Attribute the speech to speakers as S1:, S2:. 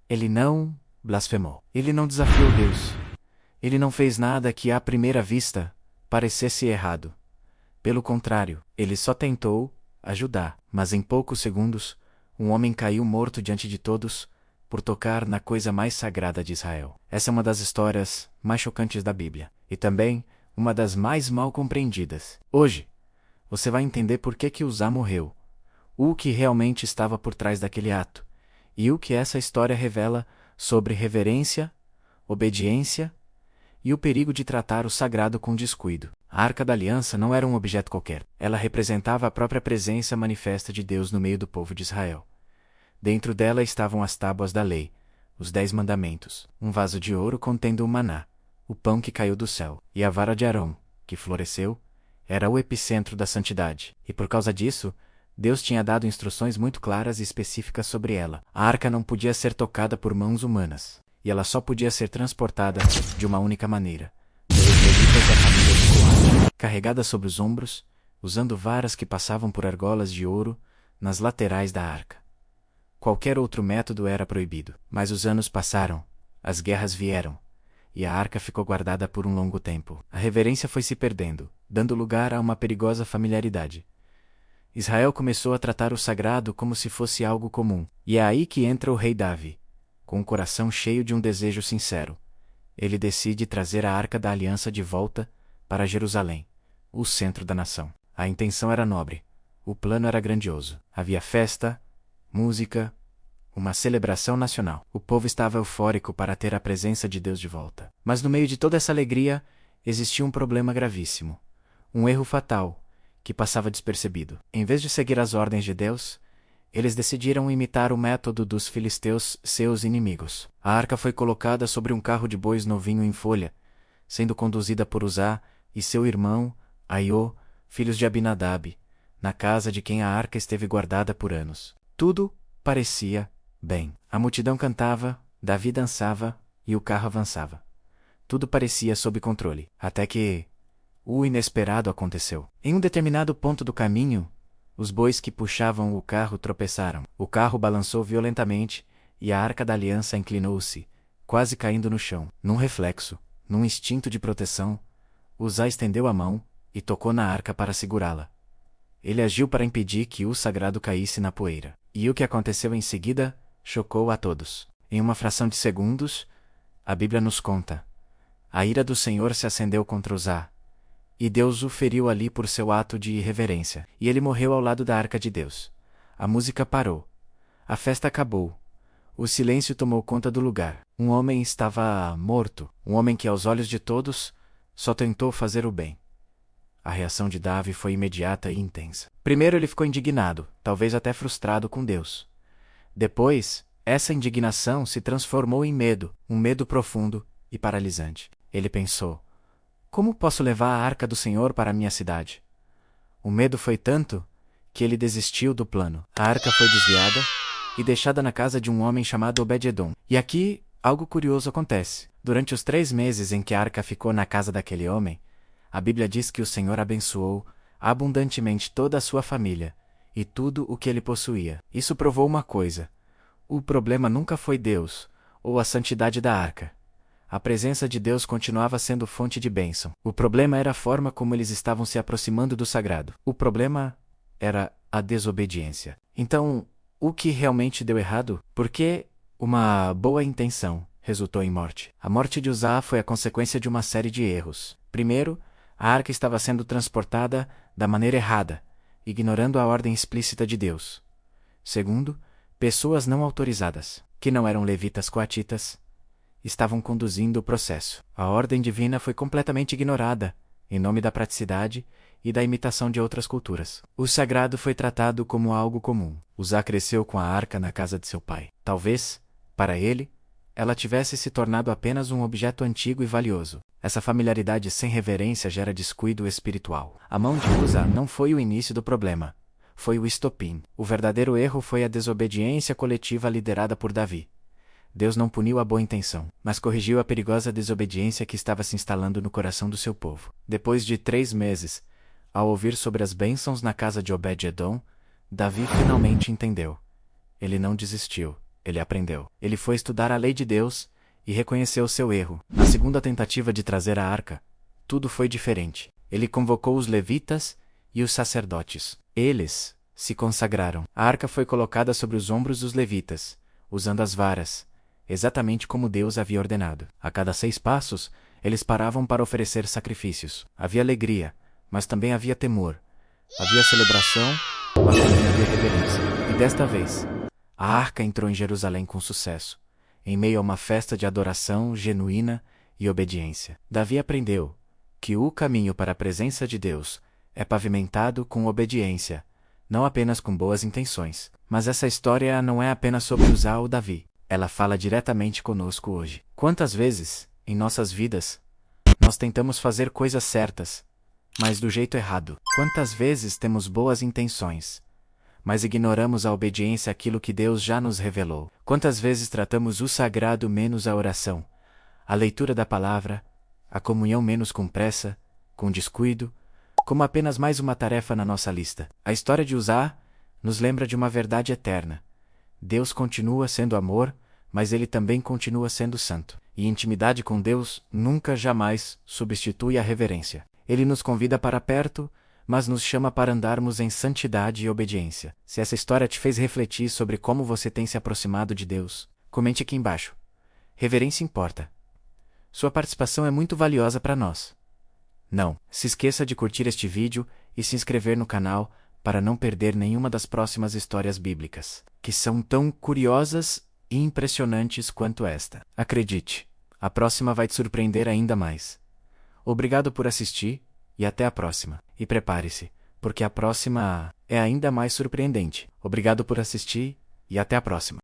S1: Ele não blasfemou. Ele não desafiou Deus. Ele não fez nada que, à primeira vista, parecesse errado. Pelo contrário, ele só tentou ajudar. Mas em poucos segundos, um homem caiu morto diante de todos por tocar na coisa mais sagrada de Israel. Essa é uma das histórias mais chocantes da Bíblia. E também uma das mais mal compreendidas. Hoje, você vai entender por que Uzá morreu, o que realmente estava por trás daquele ato, e o que essa história revela sobre reverência, obediência e o perigo de tratar o sagrado com descuido. A Arca da Aliança não era um objeto qualquer. Ela representava a própria presença manifesta de Deus no meio do povo de Israel. Dentro dela estavam as tábuas da lei, os 10 mandamentos, um vaso de ouro contendo o maná, o pão que caiu do céu, e a vara de Arão, que floresceu, era o epicentro da santidade. E por causa disso, Deus tinha dado instruções muito claras e específicas sobre ela. A arca não podia ser tocada por mãos humanas, e ela só podia ser transportada de uma única maneira, pelos levitas da família de Coate, carregada sobre os ombros, usando varas que passavam por argolas de ouro nas laterais da arca. Qualquer outro método era proibido. Mas os anos passaram, as guerras vieram, e a arca ficou guardada por um longo tempo. A reverência foi se perdendo, dando lugar a uma perigosa familiaridade. Israel começou a tratar o sagrado como se fosse algo comum. E é aí que entra o rei Davi, com o coração cheio de um desejo sincero. Ele decide trazer a Arca da Aliança de volta para Jerusalém, o centro da nação. A intenção era nobre, o plano era grandioso. Havia festa, música, uma celebração nacional. O povo estava eufórico para ter a presença de Deus de volta. Mas no meio de toda essa alegria, existia um problema gravíssimo. Um erro fatal, que passava despercebido. Em vez de seguir as ordens de Deus, eles decidiram imitar o método dos filisteus, seus inimigos. A arca foi colocada sobre um carro de bois novinho em folha, sendo conduzida por Uzá e seu irmão, Aiô, filhos de Abinadab, na casa de quem a arca esteve guardada por anos. Tudo parecia bem. A multidão cantava, Davi dançava e o carro avançava. Tudo parecia sob controle, até que o inesperado aconteceu. Em um determinado ponto do caminho, os bois que puxavam o carro tropeçaram. O carro balançou violentamente e a Arca da Aliança inclinou-se, quase caindo no chão. Num reflexo, num instinto de proteção, Uzá estendeu a mão e tocou na arca para segurá-la. Ele agiu para impedir que o sagrado caísse na poeira. E o que aconteceu em seguida chocou a todos. Em uma fração de segundos, a Bíblia nos conta: a ira do Senhor se acendeu contra Uzá, e Deus o feriu ali por seu ato de irreverência. E ele morreu ao lado da arca de Deus. A música parou. A festa acabou. O silêncio tomou conta do lugar. Um homem estava morto. Um homem que, aos olhos de todos, só tentou fazer o bem. A reação de Davi foi imediata e intensa. Primeiro ele ficou indignado, talvez até frustrado com Deus. Depois, essa indignação se transformou em medo, um medo profundo e paralisante. Ele pensou: como posso levar a arca do Senhor para a minha cidade? O medo foi tanto que ele desistiu do plano. A arca foi desviada e deixada na casa de um homem chamado Obed-edom. E aqui, algo curioso acontece. Durante os 3 meses em que a arca ficou na casa daquele homem, a Bíblia diz que o Senhor abençoou abundantemente toda a sua família e tudo o que ele possuía. Isso provou uma coisa: o problema nunca foi Deus ou a santidade da arca. A presença de Deus continuava sendo fonte de bênção. O problema era a forma como eles estavam se aproximando do sagrado. O problema era a desobediência. Então, o que realmente deu errado? Por que uma boa intenção resultou em morte? A morte de Uzá foi a consequência de uma série de erros. Primeiro, a arca estava sendo transportada da maneira errada, ignorando a ordem explícita de Deus. Segundo, pessoas não autorizadas, que não eram levitas coatitas, estavam conduzindo o processo. A ordem divina foi completamente ignorada, em nome da praticidade e da imitação de outras culturas. O sagrado foi tratado como algo comum. Uzá cresceu com a arca na casa de seu pai. Talvez, para ele, ela tivesse se tornado apenas um objeto antigo e valioso. Essa familiaridade sem reverência gera descuido espiritual. A mão de Uzá não foi o início do problema, foi o estopim. O verdadeiro erro foi a desobediência coletiva liderada por Davi. Deus não puniu a boa intenção, mas corrigiu a perigosa desobediência que estava se instalando no coração do seu povo. Depois de 3 meses, ao ouvir sobre as bênçãos na casa de Obed-edom, Davi finalmente entendeu. Ele não desistiu. ele aprendeu. Ele foi estudar a lei de Deus e reconheceu seu erro. Na segunda tentativa de trazer a arca, tudo foi diferente. Ele convocou os levitas e os sacerdotes. Eles se consagraram. A arca foi colocada sobre os ombros dos levitas, usando as varas, exatamente como Deus havia ordenado. A cada 6 passos, eles paravam para oferecer sacrifícios. Havia alegria, mas também havia temor. Havia celebração, mas também havia reverência. E desta vez, a arca entrou em Jerusalém com sucesso, em meio a uma festa de adoração genuína e obediência. Davi aprendeu que o caminho para a presença de Deus é pavimentado com obediência, não apenas com boas intenções. Mas essa história não é apenas sobre Uzá ou Davi. Ela fala diretamente conosco hoje. Quantas vezes, em nossas vidas, nós tentamos fazer coisas certas, mas do jeito errado? Quantas vezes temos boas intenções, mas ignoramos a obediência àquilo que Deus já nos revelou? Quantas vezes tratamos o sagrado menos a oração, a leitura da palavra, a comunhão menos com pressa, com descuido, como apenas mais uma tarefa na nossa lista? A história de Uzá nos lembra de uma verdade eterna. Deus continua sendo amor, mas Ele também continua sendo santo. E intimidade com Deus nunca jamais substitui a reverência. Ele nos convida para perto, mas nos chama para andarmos em santidade e obediência. Se essa história te fez refletir sobre como você tem se aproximado de Deus, comente aqui embaixo. Reverência importa. Sua participação é muito valiosa para nós. Não se esqueça de curtir este vídeo e se inscrever no canal para não perder nenhuma das próximas histórias bíblicas, que são tão curiosas e impressionantes quanto esta. Acredite, a próxima vai te surpreender ainda mais. Obrigado por assistir e até a próxima. E prepare-se, porque a próxima é ainda mais surpreendente. Obrigado por assistir e até a próxima.